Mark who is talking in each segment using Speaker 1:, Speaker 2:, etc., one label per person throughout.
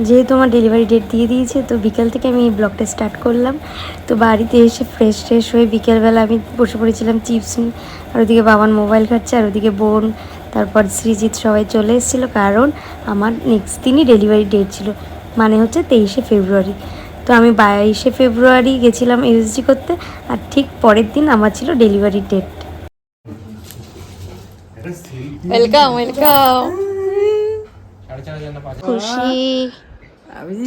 Speaker 1: যেহেতু আমার delivery date দিয়ে দিয়েছে, তো বিকেল থেকে আমি এই ব্লগটা স্টার্ট করলাম। তো বাড়িতে এসে ফ্রেশ হয়ে বিকেলবেলা আমি বসে পড়েছিলাম চিপস নিয়ে। আর ওদিকে বাবার মোবাইল ঘাটছে, আর ওদিকে বোন, তারপর সৃজিত সবাই চলে এসেছিলো, কারণ আমার নেক্সট দিনই ডেলিভারি ডেট ছিল, মানে হচ্ছে 23শে ফেব্রুয়ারি। তো আমি 22শে ফেব্রুয়ারি গেছিলাম ইউএসজি করতে, আর ঠিক পরের দিন আমার ছিল ডেলিভারি ডেট। Welcome welcome. খুশি।
Speaker 2: আমি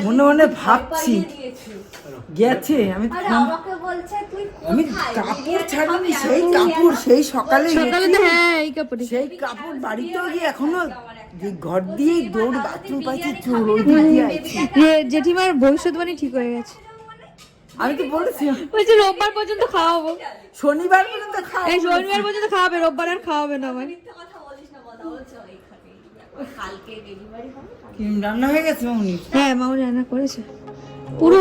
Speaker 2: মনে মনে ভাবছি গেছে, আমি কাপড় ছাড়িনি, সেই কাপড় সেই সকালে সেই কাপড় বাড়িতেও গিয়ে এখনো ঘর দিয়ে দৌড় বাথরুম পাইছি,
Speaker 1: জেঠিমার ভবিষ্যৎবাণী ঠিক হয়ে গেছে।
Speaker 2: আমি তো বলেছি
Speaker 1: বলছি রোববার পর্যন্ত খাওয়াবো,
Speaker 2: শনিবার পর্যন্ত
Speaker 1: এই শনিবার পর্যন্ত খাওয়াবে, রোববার আর খাওয়াবে না। আমার
Speaker 2: রান্না হয়ে গেছে মামুনি?
Speaker 1: হ্যাঁ, মামুনি রান্না করেছে পুরো।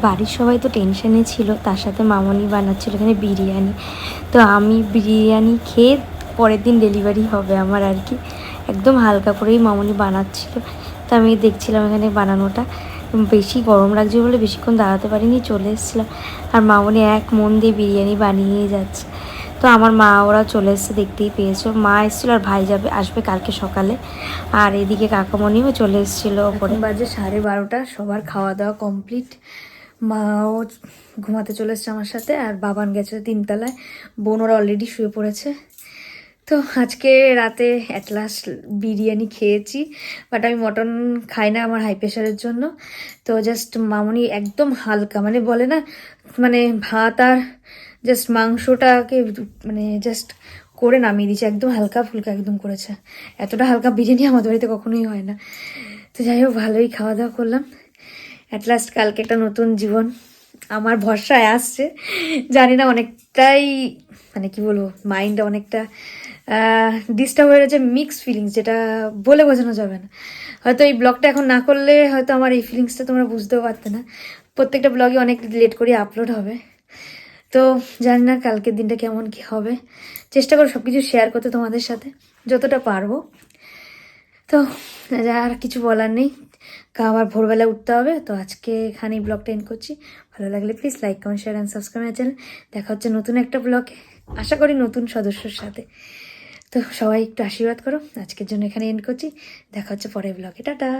Speaker 1: বাড়ির সবাই তো টেনশনে ছিল, তার সাথে মামনি বানাচ্ছিল এখানে বিরিয়ানি। তো আমি বিরিয়ানি খেয়ে পরের দিন ডেলিভারি হবে আমার আর কি, একদম হালকা করেই মামনি বানাচ্ছিল। তো আমি দেখছিলাম এখানে বানানোটা, বেশি গরম লাগছে বলে বেশিক্ষণ দাঁড়াতে পারিনি, চলে এসেছিলাম। আর মামনি এক মন দিয়ে বিরিয়ানি বানিয়ে যাচ্ছে। তো আমার মা ওরা চলে এসছে, দেখতেই পেয়েছো, মা এসেছিলো আর ভাই আসবে কালকে সকালে। আর এদিকে কাকামণিও চলে এসেছিলো ওপরে। বাজে 12:30, সবার খাওয়া দাওয়া কমপ্লিট। মাও ঘুমাতে চলে এসছে আমার সাথে, আর বাবান গেছে 3তলায়, বোন ওরা অলরেডি শুয়ে পড়েছে। তো আজকে রাতে অ্যাট লাস্ট বিরিয়ানি খেয়েছি, বাট আমি মটন খাই না আমার হাই প্রেশারের জন্য। তো জাস্ট মামুনি একদম হালকা, মানে বলে না, মানে ভাত আর জাস্ট মাংসটাকে মানে জাস্ট করে নামিয়ে দিয়েছে, একদম হালকা ফুলকা একদম করেছে। এতটা হালকা বিরিয়ানি আমাদের বাড়িতে কখনোই হয় না। তো যাই হোক, ভালোই খাওয়া দাওয়া করলাম। অ্যাট লাস্ট কালকে একটা নতুন জীবন আমার ভরসায় আসছে। জানি না, অনেকটাই মানে কি বলবো, মাইন্ডটা অনেকটা ডিস্টার্ব হয়ে গেছে, মিক্স ফিলিংস, যেটা বলে বোঝানো যাবে না। হয়তো এই ব্লগটা এখন না করলে হয়তো আমার এই ফিলিংসটা তোমরা বুঝতেও পারতে না। প্রত্যেকটা ব্লগে অনেক লেট করে আপলোড হবে, তো জানি না কালকের দিনটা কেমন কি হবে। চেষ্টা করো সব কিছু শেয়ার করতে তোমাদের সাথে যতটা পারবো। তো আর কিছু বলার নেই, আবার ভোরবেলা উঠতে হবে। তো আজকে এখানেই ব্লগটা এন্ড করছি। ভালো লাগলে please like, comment, share and subscribe my channel. দেখা হচ্ছে নতুন একটা ব্লগে, আশা করি নতুন সদস্যর সাথে। তো সবাই একটু আশীর্বাদ করো। আজকের জন্য এখানে এন্ড করছি, দেখা হচ্ছে পরের ব্লগে। টাটা।